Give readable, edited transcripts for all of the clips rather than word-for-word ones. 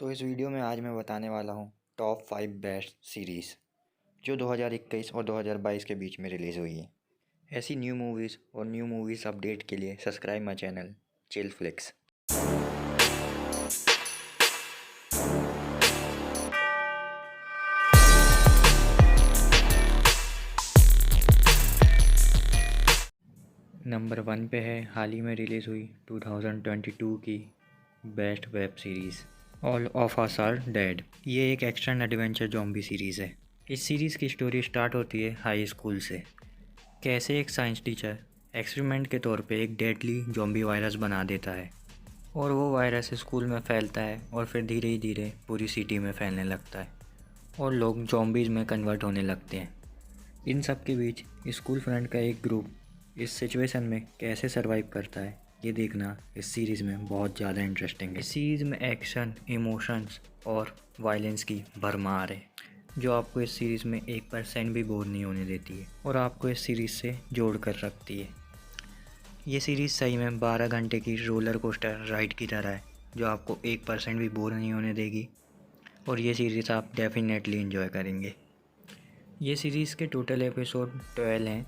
तो इस वीडियो में आज मैं बताने वाला हूँ टॉप 5 बेस्ट सीरीज़ जो 2021 और 2022 के बीच में रिलीज़ हुई है। ऐसी न्यू मूवीज़ और न्यू मूवीज़ अपडेट के लिए subscribe my channel chill flix. Number 1 पे है हाल ही में रिलीज़ हुई 2022 की best web series all of us are dead. ये एक एक्शन एडवेंचर जॉम्बी सीरीज़ है। इस सीरीज़ की स्टोरी स्टार्ट होती है हाई स्कूल से। कैसे एक साइंस टीचर एक्सपेरिमेंट के तौर पे एक डेडली जॉम्बी वायरस बना देता है और वो वायरस स्कूल में फैलता है और फिर धीरे धीरे पूरी सिटी में फैलने लगता है और लोग जॉम्बीज़ में कन्वर्ट होने लगते हैं। इन सब के बीच स्कूल फ्रेंड का एक ग्रुप इस सिचुएशन में कैसे सरवाइव करता है, ये देखना इस सीरीज़ में बहुत ज़्यादा इंटरेस्टिंग है। इस सीरीज़ में एक्शन, इमोशंस और वायलेंस की भरमार है जो आपको इस सीरीज़ में 1% भी बोर नहीं होने देती है और आपको इस सीरीज़ से जोड़ कर रखती है। ये सीरीज़ सही में 12 घंटे की रोलर कोस्टर राइड की तरह है जो आपको 1% भी बोर नहीं होने देगी और ये सीरीज़ आप डेफिनेटली इन्जॉय करेंगे। ये सीरीज़ के टोटल एपिसोड 12 हैं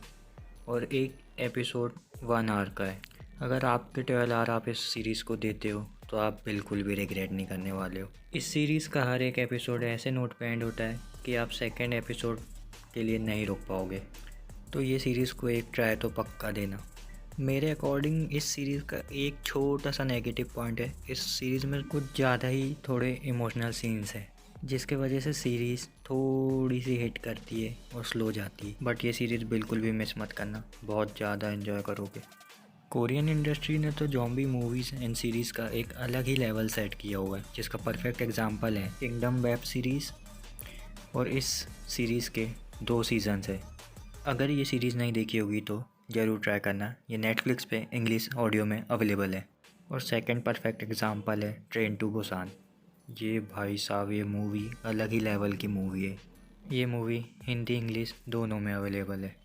और एक एपिसोड 1 आवर का है। अगर आपके 12 आवर आप इस सीरीज़ को देते हो तो आप बिल्कुल भी रिग्रेट नहीं करने वाले हो। इस सीरीज़ का हर एक एपिसोड ऐसे नोट पे एंड होता है कि आप सेकंड एपिसोड के लिए नहीं रुक पाओगे। तो ये सीरीज़ को एक ट्राई तो पक्का देना। मेरे अकॉर्डिंग इस सीरीज़ का एक छोटा सा नेगेटिव पॉइंट है, इस सीरीज़ में कुछ ज़्यादा ही थोड़े इमोशनल सीन्स हैं जिसके वजह से सीरीज़ थोड़ी सी हिट करती है और स्लो जाती है। बट ये सीरीज़ बिल्कुल भी मिस मत करना, बहुत ज़्यादा एंजॉय करोगे। कोरियन इंडस्ट्री ने तो जॉम्बी मूवीज़ एंड सीरीज़ का एक अलग ही लेवल सेट किया हुआ है जिसका परफेक्ट एग्जांपल है किंगडम वेब सीरीज़ और इस सीरीज़ के 2 सीजन्स है। अगर ये सीरीज़ नहीं देखी होगी तो ज़रूर ट्राई करना, ये नेटफ्लिक्स पे इंग्लिश ऑडियो में अवेलेबल है। और सेकंड परफेक्ट एग्जांपल है ट्रेन टू बुसान। ये भाई साहब ये मूवी अलग ही लेवल की मूवी है। ये मूवी हिंदी इंग्लिश दोनों में अवेलेबल है।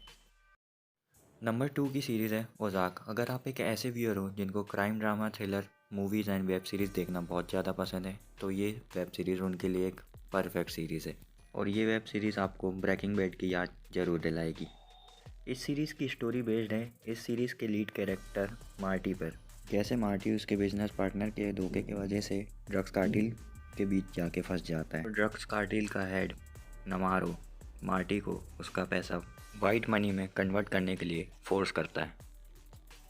नंबर 2 की सीरीज़ है ओज़ाक। अगर आप एक ऐसे व्यूअर हो जिनको crime drama thriller movies and web series देखना बहुत ज़्यादा पसंद है तो ये वेब सीरीज़ उनके लिए एक परफेक्ट सीरीज़ है और ये वेब सीरीज़ आपको ब्रेकिंग बैड की याद ज़रूर दिलाएगी। इस सीरीज़ की स्टोरी बेस्ड है इस सीरीज़ के लीड कैरेक्टर मार्टी पर। कैसे मार्टी उसके बिजनेस पार्टनर के धोखे की वजह से ड्रग्स कार्टेल के बीच जाके फंस जाता है। ड्रग्स कार्टेल का हेड नमारो मार्टी को उसका पैसा वाइट मनी में कन्वर्ट करने के लिए फोर्स करता है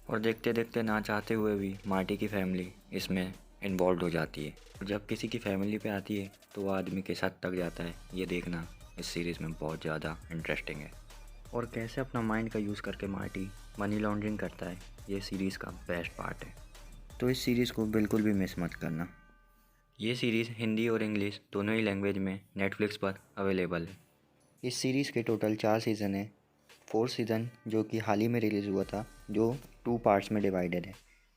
और देखते देखते ना चाहते हुए भी मार्टी की फैमिली इसमें इन्वॉल्व हो जाती है। और जब किसी की फैमिली पे आती है तो वो आदमी के साथ तक जाता है। ये देखना इस सीरीज़ में बहुत ज़्यादा इंटरेस्टिंग है। और कैसे अपना माइंड का यूज़ करके मार्टी मनी लॉन्ड्रिंग करता है, ये सीरीज़ का बेस्ट पार्ट है। तो इस सीरीज़ को बिल्कुल भी मिस मत करना। ये सीरीज़ हिंदी और इंग्लिश दोनों ही लैंग्वेज में नेटफ्लिक्स पर अवेलेबल है। इस सीरीज़ के टोटल 4 सीज़न हैं। 4th सीज़न जो कि हाल ही में रिलीज़ हुआ था जो 2 पार्ट्स में डिवाइडेड है,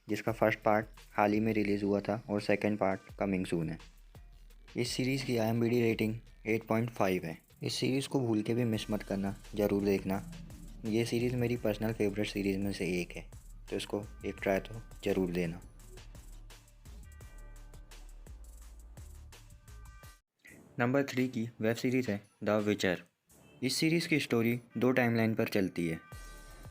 जिसका फर्स्ट पार्ट हाल ही में रिलीज़ हुआ था और सेकंड पार्ट कमिंग सून है। इस सीरीज़ की IMDb रेटिंग 8.5 है। इस सीरीज़ को भूल के भी मिस मत करना, ज़रूर देखना। ये सीरीज़ मेरी पर्सनल फेवरेट सीरीज़ में से एक है तो इसको एक ट्राई तो ज़रूर देना। नंबर 3 की वेब सीरीज़ है द विचर। इस सीरीज़ की स्टोरी 2 टाइमलाइन पर चलती है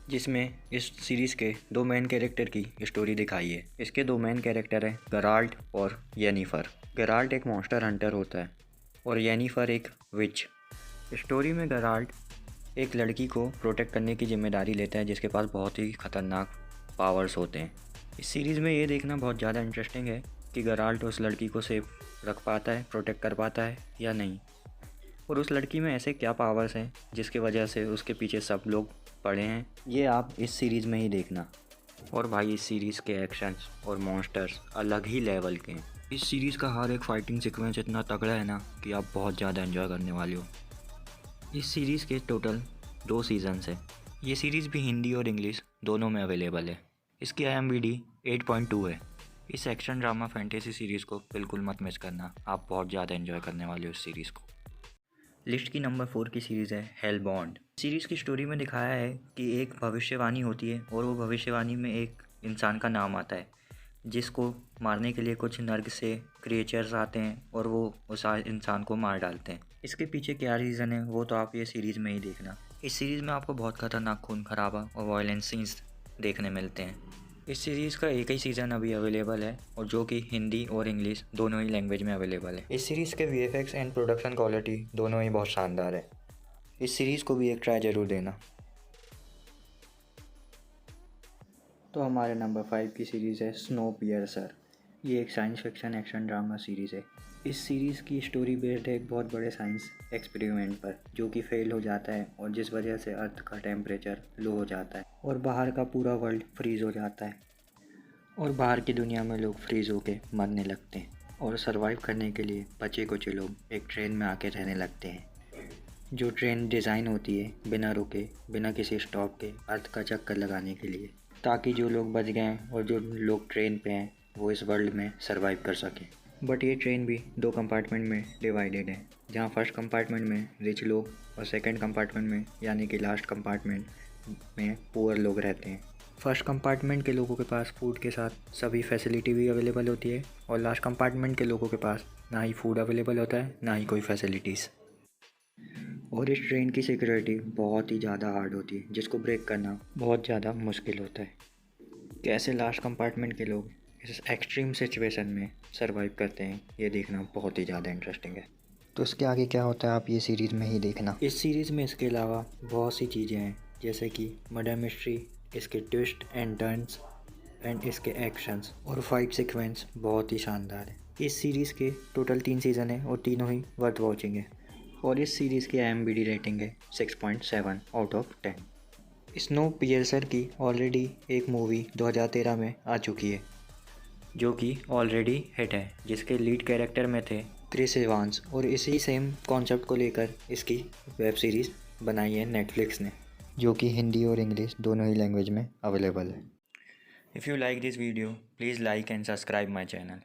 जिसमें इस सीरीज़ के 2 मेन कैरेक्टर की स्टोरी दिखाई है। इसके 2 मेन कैरेक्टर हैं गराल्ट और येनिफर। गराल्ट एक मॉन्स्टर हंटर होता है और येनिफर एक विच। स्टोरी में गराल्ट एक लड़की को प्रोटेक्ट करने की जिम्मेदारी लेता है जिसके पास बहुत ही ख़तरनाक पावर्स होते हैं। इस सीरीज़ में ये देखना बहुत ज़्यादा इंटरेस्टिंग है कि गराल्ट उस लड़की को सेफ रख पाता है, प्रोटेक्ट कर पाता है या नहीं, और उस लड़की में ऐसे क्या पावर्स हैं जिसकी वजह से उसके पीछे सब लोग पड़े हैं, ये आप इस सीरीज़ में ही देखना। और भाई इस सीरीज़ के एक्शंस और मॉन्स्टर्स अलग ही लेवल के हैं। इस सीरीज़ का हर एक फाइटिंग सीक्वेंस इतना तगड़ा है ना कि आप बहुत ज़्यादा एंजॉय करने वाले हो। इस सीरीज़ के टोटल 2 सीजन्स हैं। ये सीरीज़ भी हिंदी और इंग्लिश दोनों में अवेलेबल है। इसकी IMDb 8.2 है। इस एक्शन ड्रामा फैंटेसी सीरीज़ को बिल्कुल मत मिस करना, आप बहुत ज़्यादा एंजॉय करने वाले हो इस सीरीज़ को। लिस्ट की नंबर 4 की सीरीज़ है हेलबॉन्ड। सीरीज़ की स्टोरी में दिखाया है कि एक भविष्यवाणी होती है और वो भविष्यवाणी में एक इंसान का नाम आता है जिसको मारने के लिए कुछ नर्क से क्रिएचर्स आते हैं और वो उस इंसान को मार डालते हैं। इसके पीछे क्या रीज़न है वो तो आप ये सीरीज़ में ही देखना। इस सीरीज़ में आपको बहुत खतरनाक खून खराबा और वायलेंस सीन्स देखने मिलते हैं। इस सीरीज़ का एक ही सीज़न अभी अवेलेबल है और जो कि हिंदी और इंग्लिश दोनों ही लैंग्वेज में अवेलेबल है। इस सीरीज़ के VFX एंड प्रोडक्शन क्वालिटी दोनों ही बहुत शानदार है। इस सीरीज़ को भी एक ट्राई ज़रूर देना। तो हमारे नंबर 5 की सीरीज़ है स्नोपियर्सर। ये एक science fiction action drama series है। इस सीरीज़ की स्टोरी बेस्ड है एक बहुत बड़े साइंस एक्सपेरिमेंट पर जो कि फेल हो जाता है और जिस वजह से अर्थ का टेम्परेचर लो हो जाता है और बाहर का पूरा वर्ल्ड फ्रीज़ हो जाता है और बाहर की दुनिया में लोग फ्रीज़ होके मरने लगते हैं और सरवाइव करने के लिए बचे कुछ लोग एक ट्रेन में आके रहने लगते हैं। जो ट्रेन डिज़ाइन होती है बिना रुके बिना किसी स्टॉप के अर्थ का चक्कर लगाने के लिए, ताकि जो लोग बच गए हैं और जो लोग ट्रेन पे हैं वो इस वर्ल्ड में सरवाइव कर सकें। बट ये ट्रेन भी 2 कंपार्टमेंट में डिवाइडेड है, जहाँ फर्स्ट कंपार्टमेंट में रिच लोग और सेकंड कंपार्टमेंट में यानी कि लास्ट कंपार्टमेंट में पुअर लोग रहते हैं। फर्स्ट कंपार्टमेंट के लोगों के पास फूड के साथ सभी फैसिलिटी भी अवेलेबल होती है और लास्ट कंपार्टमेंट के लोगों के पास ना ही फूड अवेलेबल होता है ना ही कोई फैसिलिटीज़। और इस ट्रेन की सिक्योरिटी बहुत ही ज़्यादा हार्ड होती है जिसको ब्रेक करना बहुत ज़्यादा मुश्किल होता है। कैसे लास्ट कंपार्टमेंट के लोग इस एक्सट्रीम सिचुएशन में सरवाइव करते हैं ये देखना बहुत ही ज़्यादा इंटरेस्टिंग है। तो इसके आगे क्या होता है आप ये सीरीज़ में ही देखना। इस सीरीज़ में इसके अलावा बहुत सी चीज़ें हैं जैसे कि मर्डर मिस्ट्री, इसके ट्विस्ट एंड टर्न्स एंड इसके एक्शंस और फाइट सीक्वेंस बहुत ही शानदार है। इस सीरीज़ के टोटल 3 सीज़न है और तीनों ही वर्थ वॉचिंग है और इस सीरीज़ की IMDb रेटिंग है 6.7 आउट ऑफ 10। स्नोपियर्सर की ऑलरेडी एक मूवी 2013 में आ चुकी है जो कि ऑलरेडी हिट है, जिसके लीड कैरेक्टर में थे क्रिस इवांस और इसी सेम कॉन्सेप्ट को लेकर इसकी वेब सीरीज़ बनाई है नेटफ्लिक्स ने, जो कि हिंदी और इंग्लिश दोनों ही लैंग्वेज में अवेलेबल है। If you like this video please like and subscribe my channel.